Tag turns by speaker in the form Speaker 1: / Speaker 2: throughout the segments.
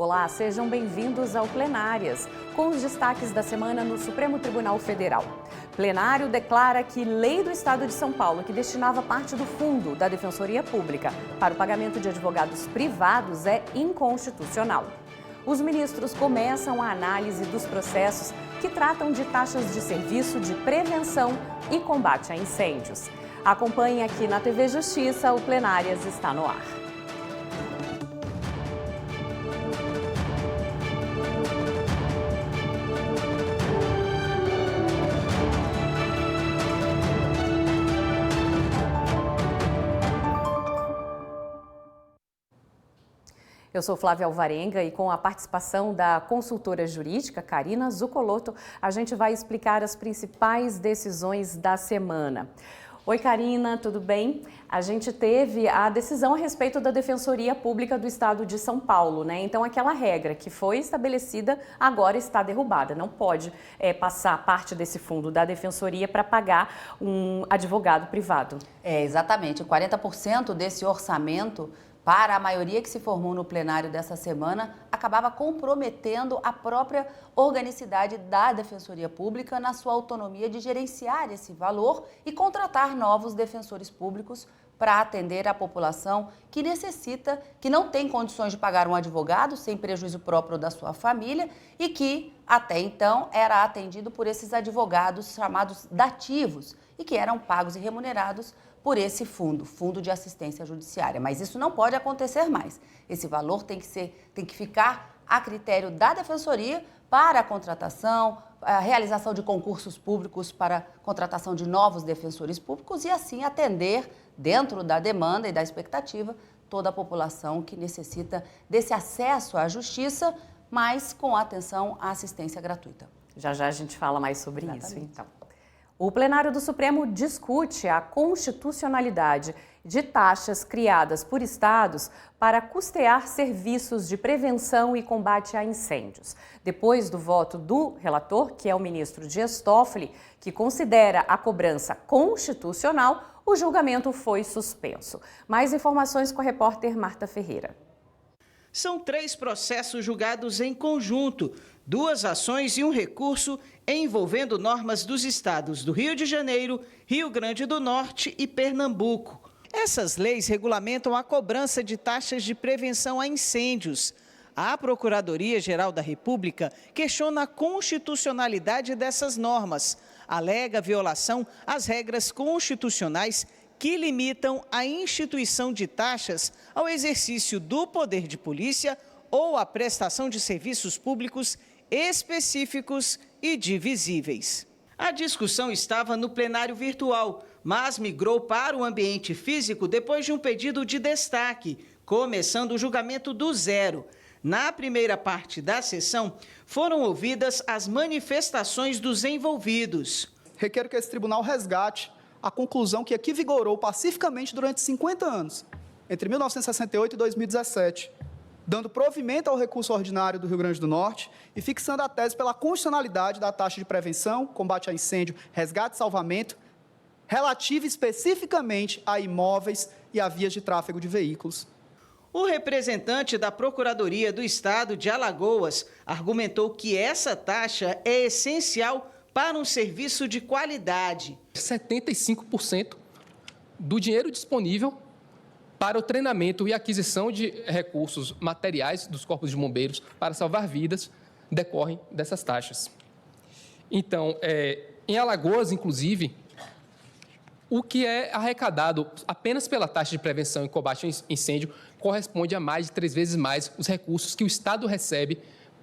Speaker 1: Olá, sejam bem-vindos ao Plenárias, com os destaques da semana no Supremo Tribunal Federal. Plenário declara que lei do Estado de São Paulo, que destinava parte do fundo da Defensoria Pública para o pagamento de advogados privados, é inconstitucional. Os ministros começam a análise dos processos que tratam de taxas de serviço de prevenção e combate a incêndios. Acompanhe aqui na TV Justiça, o Plenárias está no ar. Eu sou Flávia Alvarenga e com a participação da consultora jurídica Karina Zucolotto, a gente vai explicar as principais decisões da semana. Oi, Karina, tudo bem? A gente teve a decisão a respeito da Defensoria Pública do Estado de São Paulo, né? Então, aquela regra que foi estabelecida agora está derrubada. Não pode passar parte desse fundo da Defensoria para pagar um advogado privado.
Speaker 2: Exatamente. 40% desse orçamento para a maioria que se formou no plenário dessa semana, acabava comprometendo a própria organicidade da Defensoria Pública na sua autonomia de gerenciar esse valor e contratar novos defensores públicos para atender a população que necessita, que não tem condições de pagar um advogado sem prejuízo próprio da sua família e que, até então, era atendido por esses advogados chamados dativos e que eram pagos e remunerados por esse fundo de assistência judiciária. Mas isso não pode acontecer mais. Esse valor tem que ficar a critério da Defensoria para a contratação, a realização de concursos públicos para contratação de novos defensores públicos e assim atender, dentro da demanda e da expectativa, toda a população que necessita desse acesso à justiça, mas com atenção à assistência gratuita.
Speaker 1: Já a gente fala mais sobre isso, então. O plenário do Supremo discute a constitucionalidade de taxas criadas por estados para custear serviços de prevenção e combate a incêndios. Depois do voto do relator, que é o ministro Dias Toffoli, que considera a cobrança constitucional, o julgamento foi suspenso. Mais informações com a repórter Marta Ferreira.
Speaker 3: São 3 processos julgados em conjunto, 2 ações e um recurso envolvendo normas dos estados do Rio de Janeiro, Rio Grande do Norte e Pernambuco. Essas leis regulamentam a cobrança de taxas de prevenção a incêndios. A Procuradoria-Geral da República questiona a constitucionalidade dessas normas, alega violação às regras constitucionais que limitam a instituição de taxas ao exercício do poder de polícia ou à prestação de serviços públicos específicos e divisíveis. A discussão estava no plenário virtual, mas migrou para o ambiente físico depois de um pedido de destaque, começando o julgamento do zero. Na primeira parte da sessão, foram ouvidas as manifestações dos envolvidos.
Speaker 4: Requero que esse tribunal resgate a conclusão que aqui vigorou pacificamente durante 50 anos, entre 1968 e 2017, dando provimento ao recurso ordinário do Rio Grande do Norte e fixando a tese pela constitucionalidade da taxa de prevenção, combate a incêndio, resgate e salvamento, relativa especificamente a imóveis e a vias de tráfego de veículos.
Speaker 3: O representante da Procuradoria do Estado de Alagoas argumentou que essa taxa é essencial para um serviço de qualidade.
Speaker 5: 75% do dinheiro disponível para o treinamento e aquisição de recursos materiais dos corpos de bombeiros para salvar vidas decorrem dessas taxas. Então, em Alagoas, inclusive, o que é arrecadado apenas pela taxa de prevenção e combate a incêndio corresponde a mais de 3 vezes mais os recursos que o Estado recebe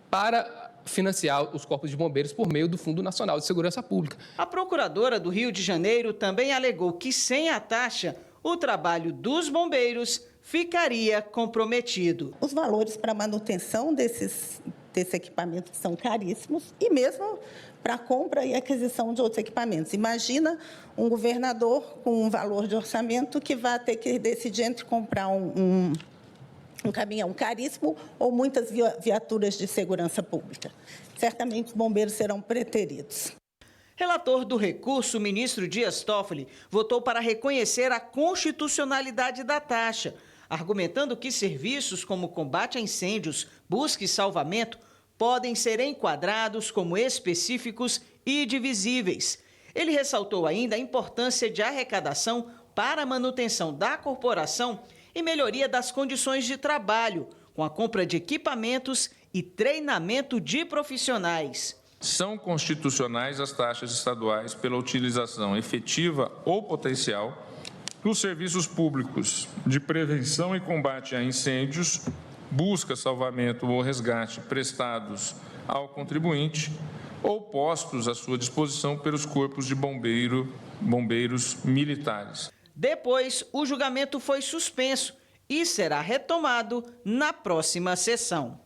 Speaker 5: para financiar os corpos de bombeiros por meio do Fundo Nacional de Segurança Pública.
Speaker 3: A procuradora do Rio de Janeiro também alegou que, sem a taxa, o trabalho dos bombeiros ficaria comprometido.
Speaker 6: Os valores para manutenção desses equipamentos são caríssimos e mesmo para a compra e aquisição de outros equipamentos. Imagina um governador com um valor de orçamento que vai ter que decidir entre comprar um caminhão caríssimo ou muitas viaturas de segurança pública. Certamente os bombeiros serão preteridos.
Speaker 3: Relator do recurso, o ministro Dias Toffoli, votou para reconhecer a constitucionalidade da taxa. argumentando que serviços como combate a incêndios, busca e salvamento podem ser enquadrados como específicos e divisíveis. Ele ressaltou ainda a importância de arrecadação para a manutenção da corporação e melhoria das condições de trabalho, com a compra de equipamentos e treinamento de profissionais.
Speaker 7: São constitucionais as taxas estaduais pela utilização efetiva ou potencial dos serviços públicos de prevenção e combate a incêndios, busca, salvamento ou resgate prestados ao contribuinte ou postos à sua disposição pelos corpos de bombeiros militares.
Speaker 3: Depois, o julgamento foi suspenso e será retomado na próxima sessão.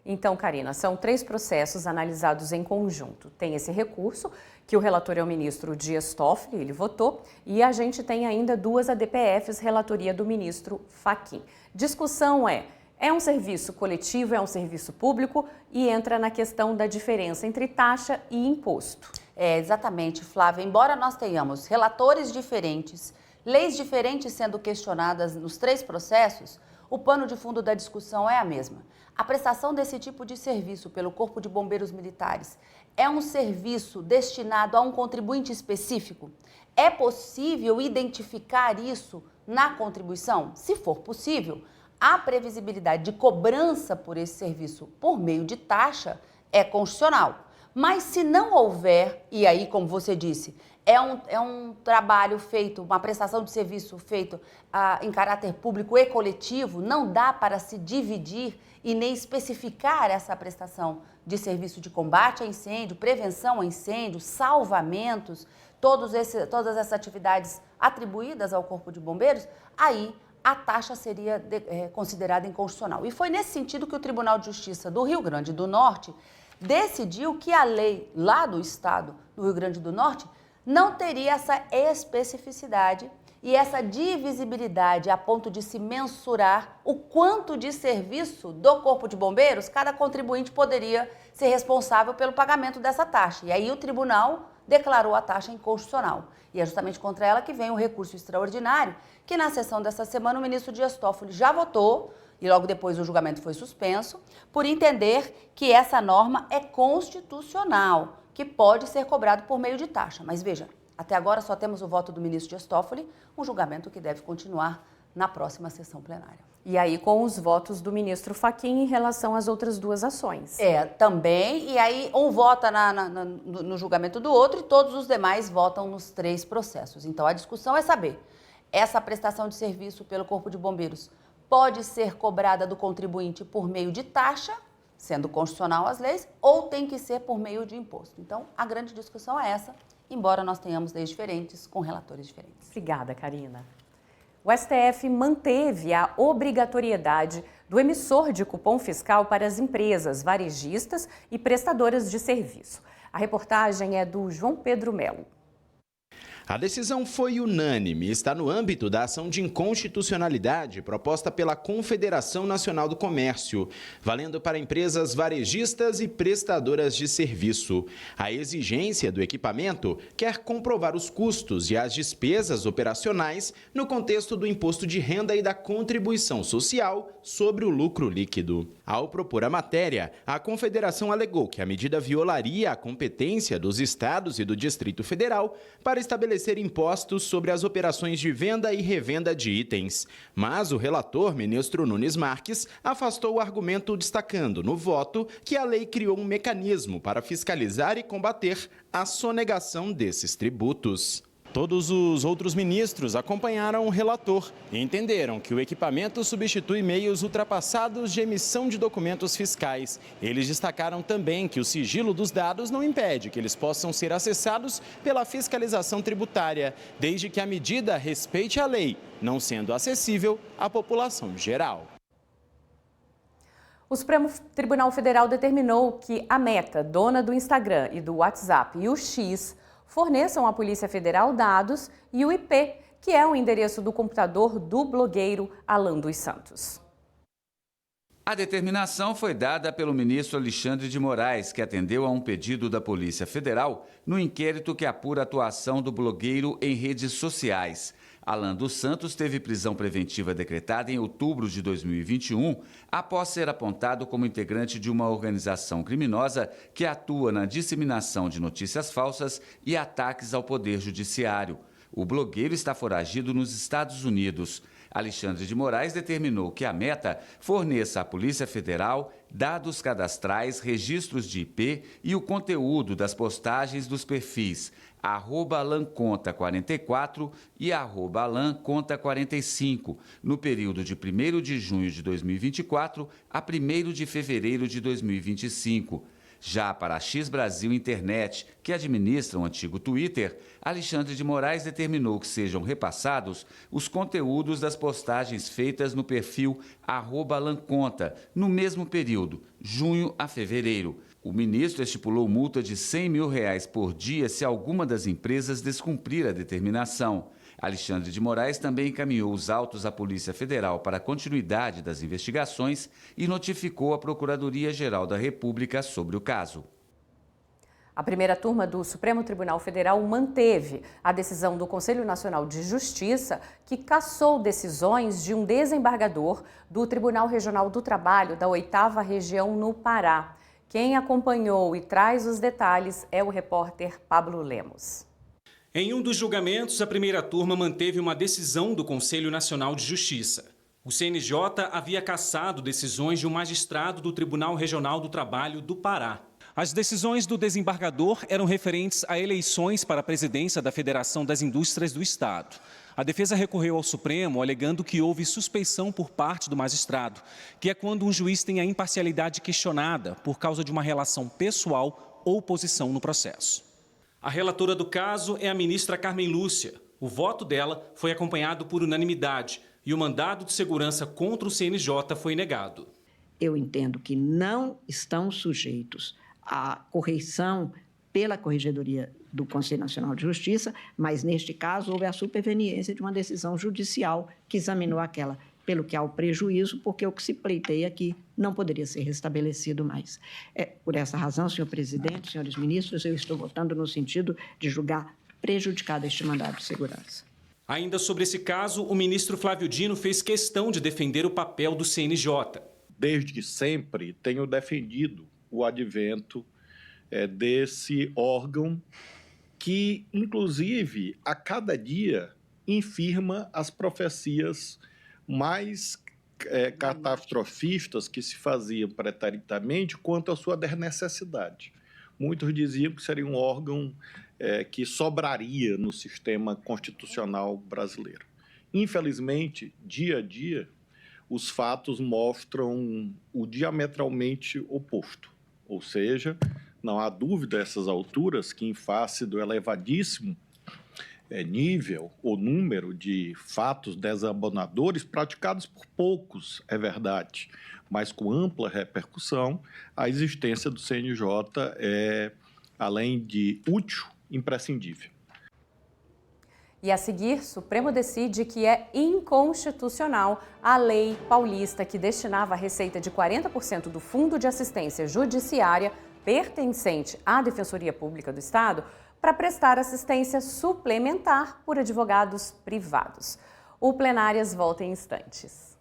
Speaker 1: Então, Karina, são 3 processos analisados em conjunto. Tem esse recurso, que o relator é o ministro Dias Toffoli, ele votou, e a gente tem ainda 2 ADPFs, relatoria do ministro Fachin. Discussão é um serviço coletivo, é um serviço público, e entra na questão da diferença entre taxa e imposto.
Speaker 2: Exatamente, Flávia. Embora nós tenhamos relatores diferentes, leis diferentes sendo questionadas nos 3 processos, o pano de fundo da discussão é a mesma. A prestação desse tipo de serviço pelo Corpo de Bombeiros Militares é um serviço destinado a um contribuinte específico? É possível identificar isso na contribuição? Se for possível, a previsibilidade de cobrança por esse serviço por meio de taxa é constitucional. Mas se não houver, e aí, como você disse, é um trabalho feito, uma prestação de serviço feito em caráter público e coletivo, não dá para se dividir e nem especificar essa prestação de serviço de combate a incêndio, prevenção a incêndio, salvamentos, todas essas atividades atribuídas ao Corpo de Bombeiros, aí a taxa seria considerada inconstitucional. E foi nesse sentido que o Tribunal de Justiça do Rio Grande do Norte decidiu que a lei lá do estado do Rio Grande do Norte não teria essa especificidade e essa divisibilidade a ponto de se mensurar o quanto de serviço do Corpo de Bombeiros cada contribuinte poderia ser responsável pelo pagamento dessa taxa. E aí o tribunal declarou a taxa inconstitucional. E é justamente contra ela que vem o recurso extraordinário, que na sessão dessa semana o ministro Dias Toffoli já votou, e logo depois o julgamento foi suspenso, por entender que essa norma é constitucional, que pode ser cobrado por meio de taxa. Mas veja, até agora só temos o voto do ministro Dias Toffoli, um julgamento que deve continuar na próxima sessão plenária.
Speaker 1: E aí com os votos do ministro Fachin em relação às outras 2 ações.
Speaker 2: Também, e aí um vota no julgamento do outro e todos os demais votam nos 3 processos. Então a discussão é saber, essa prestação de serviço pelo Corpo de Bombeiros pode ser cobrada do contribuinte por meio de taxa, sendo constitucional as leis, ou tem que ser por meio de imposto. Então, a grande discussão é essa, embora nós tenhamos leis diferentes, com relatores diferentes.
Speaker 1: Obrigada, Karina. O STF manteve a obrigatoriedade do emissor de cupom fiscal para as empresas, varejistas e prestadoras de serviço. A reportagem é do João Pedro Melo.
Speaker 8: A decisão foi unânime e está no âmbito da ação de inconstitucionalidade proposta pela Confederação Nacional do Comércio, valendo para empresas varejistas e prestadoras de serviço. A exigência do equipamento quer comprovar os custos e as despesas operacionais no contexto do imposto de renda e da contribuição social sobre o lucro líquido. Ao propor a matéria, a Confederação alegou que a medida violaria a competência dos estados e do Distrito Federal para estabelecer impostos sobre as operações de venda e revenda de itens. Mas o relator, ministro Nunes Marques, afastou o argumento destacando no voto que a lei criou um mecanismo para fiscalizar e combater a sonegação desses tributos. Todos os outros ministros acompanharam o relator e entenderam que o equipamento substitui meios ultrapassados de emissão de documentos fiscais. Eles destacaram também que o sigilo dos dados não impede que eles possam ser acessados pela fiscalização tributária, desde que a medida respeite a lei, não sendo acessível à população geral.
Speaker 1: O Supremo Tribunal Federal determinou que a Meta, dona do Instagram e do WhatsApp, e o X, forneçam à Polícia Federal dados e o IP, que é o endereço do computador do blogueiro Alan dos Santos.
Speaker 9: A determinação foi dada pelo ministro Alexandre de Moraes, que atendeu a um pedido da Polícia Federal no inquérito que apura a atuação do blogueiro em redes sociais. Alan dos Santos teve prisão preventiva decretada em outubro de 2021, após ser apontado como integrante de uma organização criminosa que atua na disseminação de notícias falsas e ataques ao poder judiciário. O blogueiro está foragido nos Estados Unidos. Alexandre de Moraes determinou que a Meta forneça à Polícia Federal dados cadastrais, registros de IP e o conteúdo das postagens dos perfis @AlanConta44 e @AlanConta45, no período de 1º de junho de 2024 a 1º de fevereiro de 2025. Já para a X Brasil Internet, que administra o antigo Twitter, Alexandre de Moraes determinou que sejam repassados os conteúdos das postagens feitas no perfil @AlanConta, no mesmo período, junho a fevereiro. O ministro estipulou multa de R$100 mil por dia se alguma das empresas descumprir a determinação. Alexandre de Moraes também encaminhou os autos à Polícia Federal para a continuidade das investigações e notificou a Procuradoria-Geral da República sobre o caso.
Speaker 1: A primeira turma do Supremo Tribunal Federal manteve a decisão do Conselho Nacional de Justiça, que cassou decisões de um desembargador do Tribunal Regional do Trabalho da 8ª Região no Pará. Quem acompanhou e traz os detalhes é o repórter Pablo Lemos.
Speaker 10: Em um dos julgamentos, a primeira turma manteve uma decisão do Conselho Nacional de Justiça. O CNJ havia cassado decisões de um magistrado do Tribunal Regional do Trabalho do Pará. As decisões do desembargador eram referentes a eleições para a presidência da Federação das Indústrias do Estado. A defesa recorreu ao Supremo, alegando que houve suspeição por parte do magistrado, que é quando um juiz tem a imparcialidade questionada por causa de uma relação pessoal ou posição no processo. A relatora do caso é a ministra Carmen Lúcia. O voto dela foi acompanhado por unanimidade e o mandado de segurança contra o CNJ foi negado.
Speaker 11: Eu entendo que não estão sujeitos à correição pela Corregedoria do Conselho Nacional de Justiça, mas, neste caso, houve a superveniência de uma decisão judicial que examinou aquela, pelo que há o prejuízo, porque o que se pleiteia aqui não poderia ser restabelecido mais. Por essa razão, senhor presidente, senhores ministros, eu estou votando no sentido de julgar prejudicado este mandado de segurança.
Speaker 10: Ainda sobre esse caso, o ministro Flávio Dino fez questão de defender o papel do CNJ.
Speaker 12: Desde sempre tenho defendido o advento desse órgão que, inclusive, a cada dia infirma as profecias mais catastrofistas que se faziam preternitamente quanto à sua desnecessidade. Muitos diziam que seria um órgão que sobraria no sistema constitucional brasileiro. Infelizmente, dia a dia, os fatos mostram o diametralmente oposto. Ou seja, não há dúvida a essas alturas que, em face do elevadíssimo nível ou número de fatos desabonadores praticados por poucos, é verdade, mas com ampla repercussão, a existência do CNJ é, além de útil, imprescindível.
Speaker 1: E a seguir, Supremo decide que é inconstitucional a lei paulista que destinava a receita de 40% do Fundo de Assistência Judiciária pertencente à Defensoria Pública do Estado para prestar assistência suplementar por advogados privados. O Plenárias volta em instantes.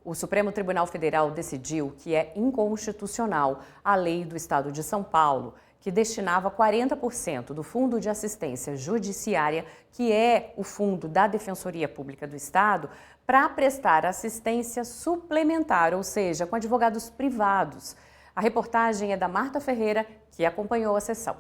Speaker 1: O Supremo Tribunal Federal decidiu que é inconstitucional a lei do Estado de São Paulo, que destinava 40% do Fundo de Assistência Judiciária, que é o fundo da Defensoria Pública do Estado, para prestar assistência suplementar, ou seja, com advogados privados. A reportagem é da Marta Ferreira, que acompanhou a sessão.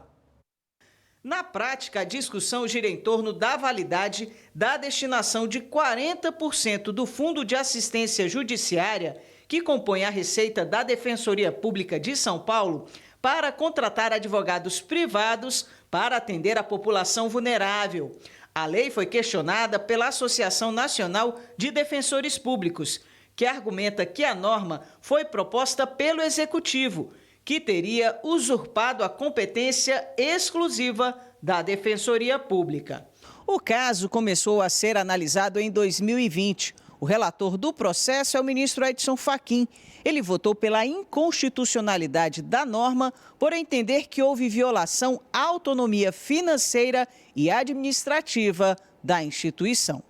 Speaker 3: Na prática, a discussão gira em torno da validade da destinação de 40% do Fundo de Assistência Judiciária, que compõe a receita da Defensoria Pública de São Paulo, para contratar advogados privados para atender a população vulnerável. A lei foi questionada pela Associação Nacional de Defensores Públicos, que argumenta que a norma foi proposta pelo Executivo, que teria usurpado a competência exclusiva da Defensoria Pública. O caso começou a ser analisado em 2020. O relator do processo é o ministro Edson Fachin. Ele votou pela inconstitucionalidade da norma por entender que houve violação à autonomia financeira e administrativa da instituição.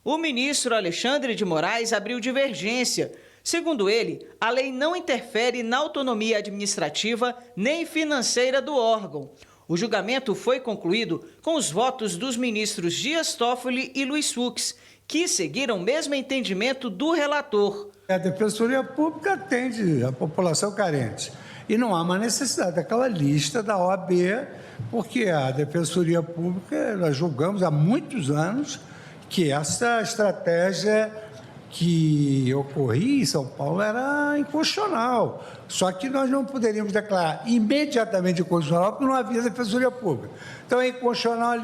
Speaker 3: O ministro Alexandre de Moraes abriu divergência. Segundo ele, a lei não interfere na autonomia administrativa nem financeira do órgão. O julgamento foi concluído com os votos dos ministros Dias Toffoli e Luiz Fux, que seguiram o mesmo entendimento do relator.
Speaker 13: A Defensoria Pública atende a população carente e não há uma necessidade daquela lista da OAB, porque a Defensoria Pública, nós julgamos há muitos anos que essa estratégia que ocorria em São Paulo era inconstitucional. Só que nós não poderíamos declarar imediatamente inconstitucional porque não havia Defensoria Pública. Então é inconstitucional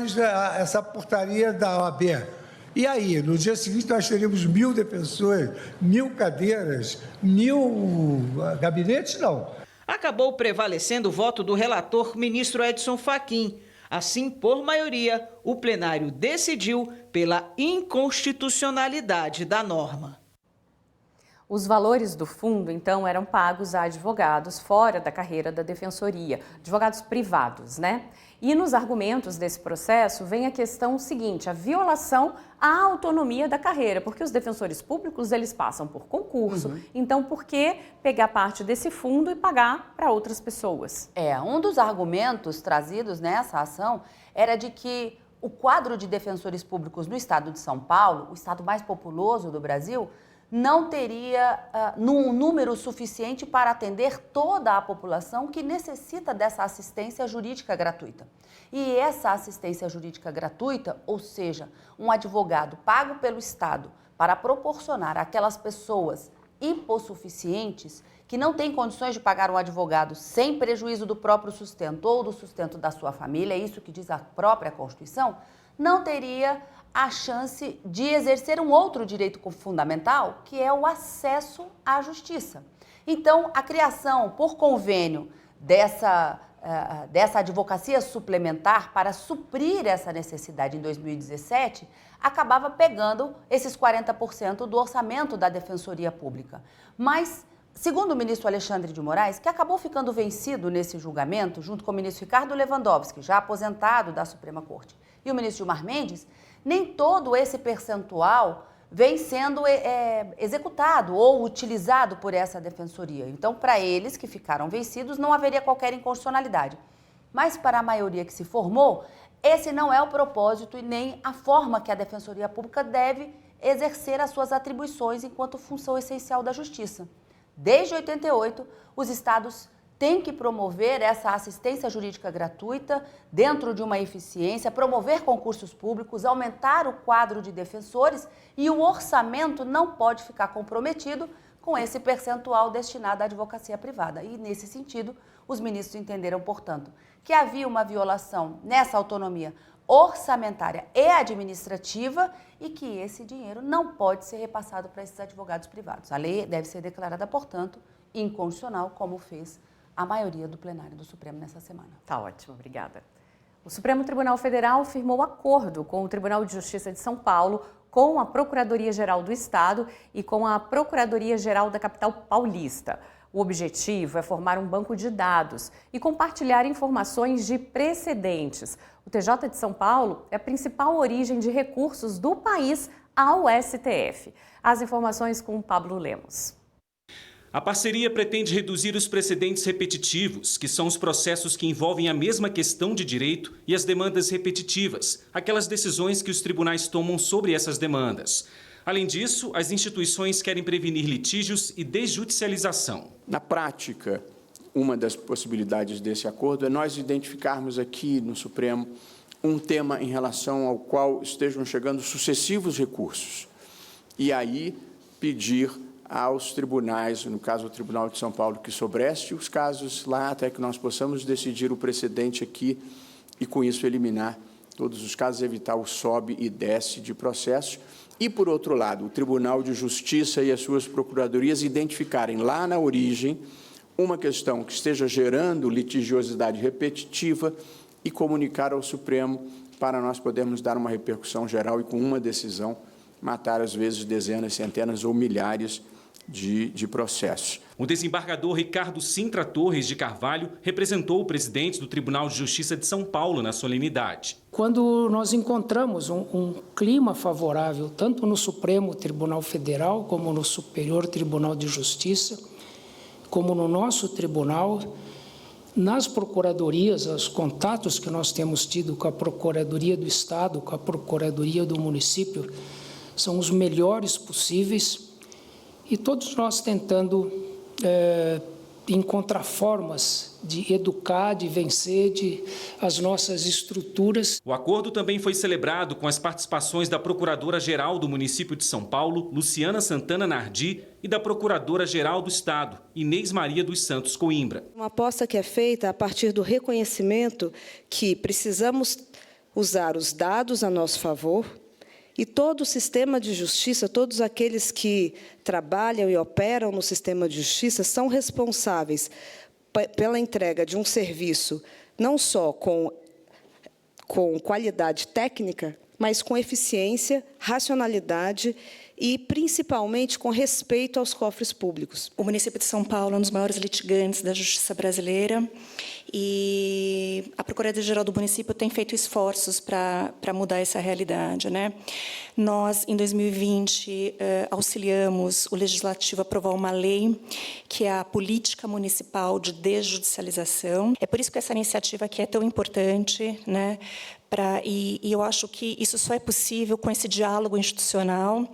Speaker 13: essa portaria da OAB. E aí, no dia seguinte, nós teríamos 1.000 defensores, 1.000 cadeiras, 1.000 gabinetes? Não.
Speaker 3: Acabou prevalecendo o voto do relator ministro Edson Fachin. Assim, por maioria, o plenário decidiu pela inconstitucionalidade da norma.
Speaker 1: Os valores do fundo, então, eram pagos a advogados fora da carreira da defensoria, advogados privados, né? E nos argumentos desse processo vem a questão seguinte, a violação à autonomia da carreira, porque os defensores públicos, eles passam por concurso, então por que pegar parte desse fundo e pagar para outras pessoas?
Speaker 2: Um dos argumentos trazidos nessa ação era de que o quadro de defensores públicos no estado de São Paulo, o estado mais populoso do Brasil, não teria um número suficiente para atender toda a população que necessita dessa assistência jurídica gratuita. E essa assistência jurídica gratuita, ou seja, um advogado pago pelo Estado para proporcionar àquelas pessoas hipossuficientes que não têm condições de pagar um advogado sem prejuízo do próprio sustento ou do sustento da sua família, é isso que diz a própria Constituição, não teria a chance de exercer um outro direito fundamental, que é o acesso à justiça. Então, a criação por convênio dessa advocacia suplementar para suprir essa necessidade em 2017, acabava pegando esses 40% do orçamento da Defensoria Pública. Mas, segundo o ministro Alexandre de Moraes, que acabou ficando vencido nesse julgamento, junto com o ministro Ricardo Lewandowski, já aposentado da Suprema Corte, e o ministro Gilmar Mendes, nem todo esse percentual vem sendo executado ou utilizado por essa defensoria. Então, para eles que ficaram vencidos, não haveria qualquer inconstitucionalidade. Mas para a maioria que se formou, esse não é o propósito e nem a forma que a Defensoria Pública deve exercer as suas atribuições enquanto função essencial da justiça. Desde 88, os estados têm que promover essa assistência jurídica gratuita dentro de uma eficiência, promover concursos públicos, aumentar o quadro de defensores e o orçamento não pode ficar comprometido com esse percentual destinado à advocacia privada. E, nesse sentido, os ministros entenderam, portanto, que havia uma violação nessa autonomia orçamentária e administrativa e que esse dinheiro não pode ser repassado para esses advogados privados. A lei deve ser declarada, portanto, inconstitucional, como fez a maioria do plenário do Supremo nessa semana.
Speaker 1: Tá ótimo, obrigada. O Supremo Tribunal Federal firmou acordo com o Tribunal de Justiça de São Paulo, com a Procuradoria-Geral do Estado e com a Procuradoria-Geral da capital paulista. O objetivo é formar um banco de dados e compartilhar informações de precedentes. O TJ de São Paulo é a principal origem de recursos do país ao STF. As informações com o Pablo Lemos.
Speaker 10: A parceria pretende reduzir os precedentes repetitivos, que são os processos que envolvem a mesma questão de direito, e as demandas repetitivas, aquelas decisões que os tribunais tomam sobre essas demandas. Além disso, as instituições querem prevenir litígios e desjudicialização.
Speaker 14: Na prática, uma das possibilidades desse acordo é nós identificarmos aqui no Supremo um tema em relação ao qual estejam chegando sucessivos recursos. E aí pedir aos tribunais, no caso o Tribunal de São Paulo, que sobreste os casos lá até que nós possamos decidir o precedente aqui e, com isso, eliminar todos os casos, evitar o sobe e desce de processos. E, por outro lado, o Tribunal de Justiça e as suas procuradorias identificarem lá na origem uma questão que esteja gerando litigiosidade repetitiva e comunicar ao Supremo para nós podermos dar uma repercussão geral e com uma decisão matar, às vezes, dezenas, centenas ou milhares de processos.
Speaker 10: O desembargador Ricardo Sintra Torres de Carvalho representou o presidente do Tribunal de Justiça de São Paulo na solenidade.
Speaker 15: Quando nós encontramos um clima favorável, tanto no Supremo Tribunal Federal, como no Superior Tribunal de Justiça, como no nosso tribunal, nas procuradorias, os contatos que nós temos tido com a Procuradoria do Estado, com a Procuradoria do Município, são os melhores possíveis, e todos nós tentando encontrar formas de educar, de vencer as nossas estruturas.
Speaker 10: O acordo também foi celebrado com as participações da Procuradora-Geral do município de São Paulo, Luciana Santana Nardi, e da Procuradora-Geral do Estado, Inês Maria dos Santos Coimbra.
Speaker 16: Uma aposta que é feita a partir do reconhecimento que precisamos usar os dados a nosso favor, e todo o sistema de justiça, todos aqueles que trabalham e operam no sistema de justiça são responsáveis pela entrega de um serviço não só com qualidade técnica, mas com eficiência, racionalidade e, principalmente, com respeito aos cofres públicos.
Speaker 17: O município de São Paulo é um dos maiores litigantes da justiça brasileira e a Procuradoria-Geral do município tem feito esforços para mudar essa realidade, né? Nós, em 2020, auxiliamos o Legislativo a aprovar uma lei que é a Política Municipal de Desjudicialização. É por isso que essa iniciativa aqui é tão importante, né? E eu acho que isso só é possível com esse diálogo institucional.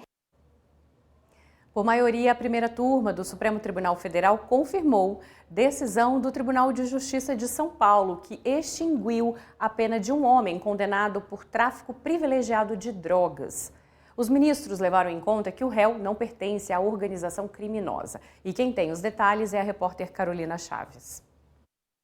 Speaker 1: Por maioria, a primeira turma do Supremo Tribunal Federal confirmou decisão do Tribunal de Justiça de São Paulo, que extinguiu a pena de um homem condenado por tráfico privilegiado de drogas. Os ministros levaram em conta que o réu não pertence à organização criminosa. E quem tem os detalhes é a repórter Carolina Chaves.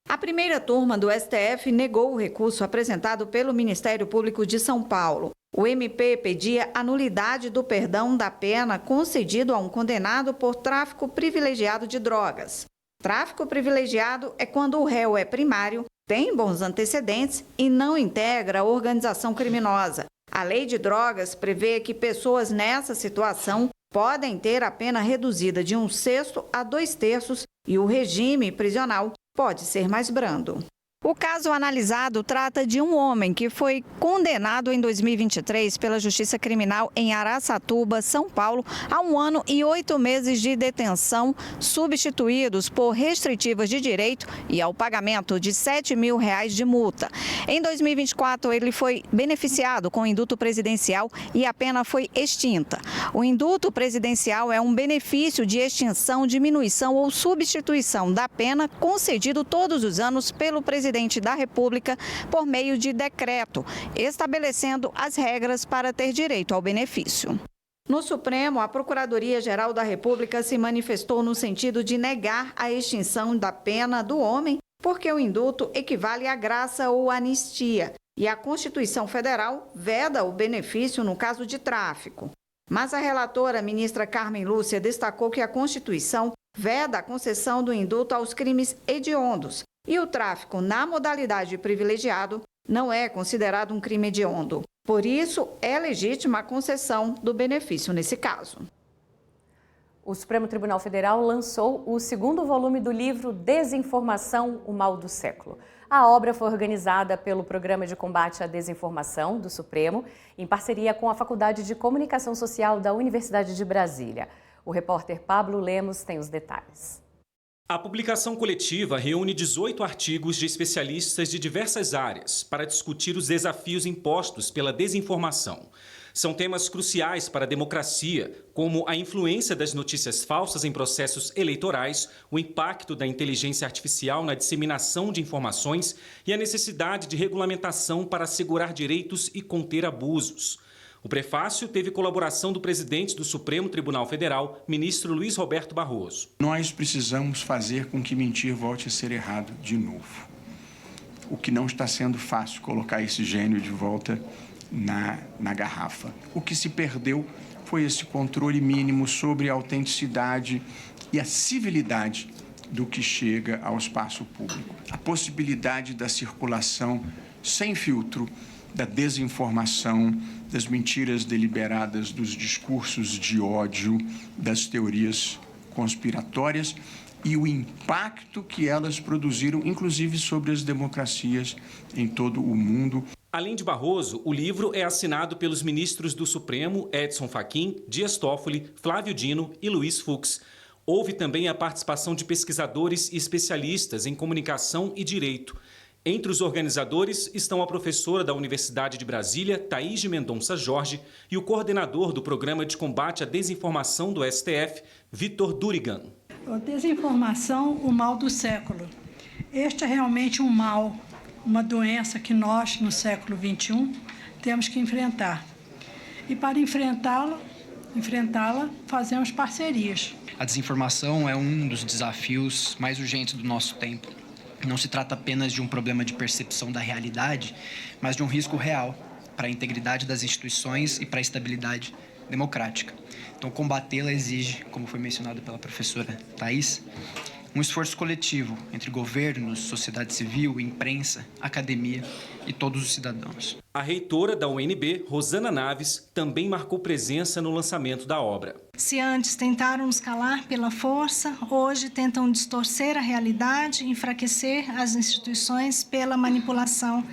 Speaker 18: A primeira turma do STF negou o recurso apresentado pelo Ministério Público de São Paulo. O MP pedia a nulidade do perdão da pena concedido a um condenado por tráfico privilegiado de drogas. Tráfico privilegiado é quando o réu é primário, tem bons antecedentes e não integra a organização criminosa. A lei de drogas prevê que pessoas nessa situação podem ter a pena reduzida de 1/6 a 2/3 e o regime prisional pode ser mais brando. O caso analisado trata de um homem que foi condenado em 2023 pela Justiça Criminal em Araçatuba, São Paulo, a 1 ano e 8 meses de detenção, substituídos por restritivas de direito e ao pagamento de R$ 7 mil de multa. Em 2024, ele foi beneficiado com o indulto presidencial e a pena foi extinta. O indulto presidencial é um benefício de extinção, diminuição ou substituição da pena concedido todos os anos pelo presidente da República por meio de decreto, estabelecendo as regras para ter direito ao benefício. No Supremo, a Procuradoria-Geral da República se manifestou no sentido de negar a extinção da pena do homem, porque o indulto equivale à graça ou anistia, e a Constituição Federal veda o benefício no caso de tráfico. Mas a relatora, ministra Carmen Lúcia, destacou que a Constituição veda a concessão do indulto aos crimes hediondos, e o tráfico na modalidade privilegiado não é considerado um crime hediondo. Por isso, é legítima a concessão do benefício nesse caso.
Speaker 1: O Supremo Tribunal Federal lançou o segundo volume do livro Desinformação, o Mal do Século. A obra foi organizada pelo Programa de Combate à Desinformação do Supremo, em parceria com a Faculdade de Comunicação Social da Universidade de Brasília. O repórter Pablo Lemos tem os detalhes.
Speaker 10: A publicação coletiva reúne 18 artigos de especialistas de diversas áreas para discutir os desafios impostos pela desinformação. São temas cruciais para a democracia, como a influência das notícias falsas em processos eleitorais, o impacto da inteligência artificial na disseminação de informações e a necessidade de regulamentação para assegurar direitos e conter abusos. O prefácio teve colaboração do presidente do Supremo Tribunal Federal, ministro Luiz Roberto Barroso.
Speaker 19: Nós precisamos fazer com que mentir volte a ser errado de novo. O que não está sendo fácil, colocar esse gênio de volta na garrafa. O que se perdeu foi esse controle mínimo sobre a autenticidade e a civilidade do que chega ao espaço público. A possibilidade da circulação sem filtro da desinformação, das mentiras deliberadas, dos discursos de ódio, das teorias conspiratórias e o impacto que elas produziram, inclusive sobre as democracias em todo o mundo.
Speaker 10: Além de Barroso, o livro é assinado pelos ministros do Supremo, Edson Fachin, Dias Toffoli, Flávio Dino e Luiz Fux. Houve também a participação de pesquisadores e especialistas em comunicação e direito. Entre os organizadores estão a professora da Universidade de Brasília, Thaís de Mendonça Jorge, e o coordenador do Programa de Combate à Desinformação do STF, Vitor Durigan.
Speaker 20: A desinformação, o mal do século. Este é realmente um mal, uma doença que nós, no século XXI, temos que enfrentar. E para enfrentá-la, fazemos parcerias.
Speaker 21: A desinformação é um dos desafios mais urgentes do nosso tempo. Não se trata apenas de um problema de percepção da realidade, mas de um risco real para a integridade das instituições e para a estabilidade democrática. Então, combatê-la exige, como foi mencionado pela professora Thaís, um esforço coletivo entre governos, sociedade civil, imprensa, academia e todos os cidadãos.
Speaker 10: A reitora da UNB, Rosana Naves, também marcou presença no lançamento da obra.
Speaker 22: Se antes tentaram nos calar pela força, hoje tentam distorcer a realidade e enfraquecer as instituições pela manipulação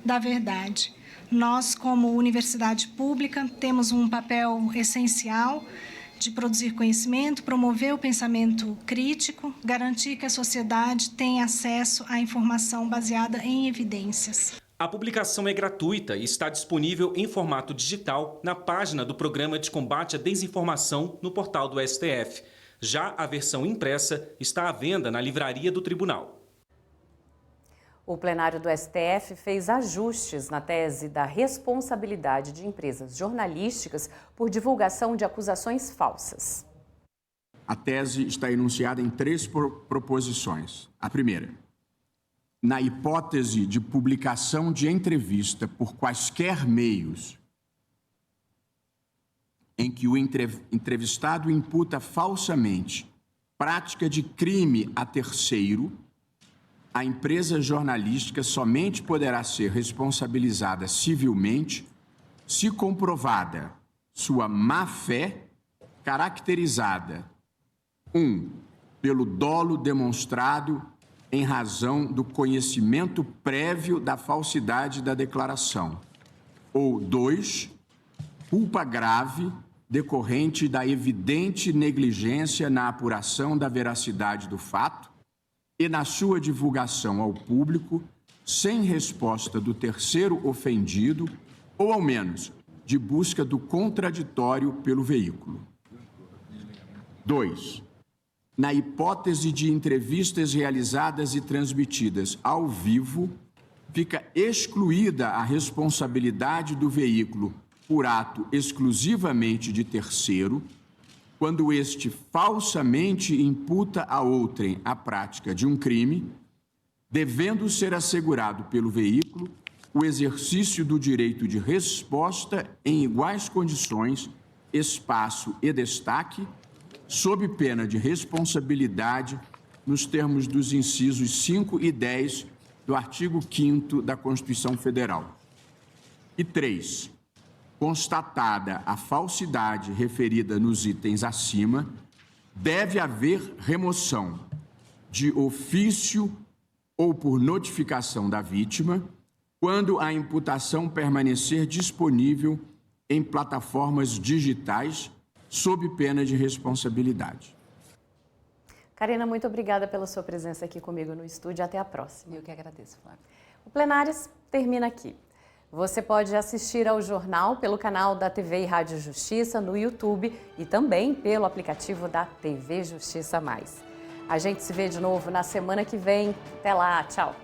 Speaker 22: da verdade. Nós, como universidade pública, temos um papel essencial de produzir conhecimento, promover o pensamento crítico, garantir que a sociedade tenha acesso à informação baseada em evidências.
Speaker 10: A publicação é gratuita e está disponível em formato digital na página do Programa de Combate à Desinformação no portal do STF. Já a versão impressa está à venda na livraria do Tribunal.
Speaker 1: O plenário do STF fez ajustes na tese da responsabilidade de empresas jornalísticas por divulgação de acusações falsas.
Speaker 23: A tese está enunciada em 3 proposições. A primeira, na hipótese de publicação de entrevista por quaisquer meios em que o entrevistado imputa falsamente prática de crime a terceiro, a empresa jornalística somente poderá ser responsabilizada civilmente se comprovada sua má-fé caracterizada, 1, pelo dolo demonstrado em razão do conhecimento prévio da falsidade da declaração, ou 2, culpa grave decorrente da evidente negligência na apuração da veracidade do fato e na sua divulgação ao público sem resposta do terceiro ofendido ou, ao menos, de busca do contraditório pelo veículo. 2. Na hipótese de entrevistas realizadas e transmitidas ao vivo, fica excluída a responsabilidade do veículo por ato exclusivamente de terceiro, quando este falsamente imputa a outrem a prática de um crime, devendo ser assegurado pelo veículo o exercício do direito de resposta em iguais condições, espaço e destaque, sob pena de responsabilidade nos termos dos incisos 5 e 10 do artigo 5º da Constituição Federal. E 3. Constatada a falsidade referida nos itens acima, deve haver remoção de ofício ou por notificação da vítima, quando a imputação permanecer disponível em plataformas digitais, sob pena de responsabilidade.
Speaker 1: Karina, muito obrigada pela sua presença aqui comigo no estúdio. Até a próxima.
Speaker 2: Eu que agradeço, Flávia.
Speaker 1: O Plenários termina aqui. Você pode assistir ao jornal pelo canal da TV e Rádio Justiça no YouTube e também pelo aplicativo da TV Justiça Mais. A gente se vê de novo na semana que vem. Até lá, tchau!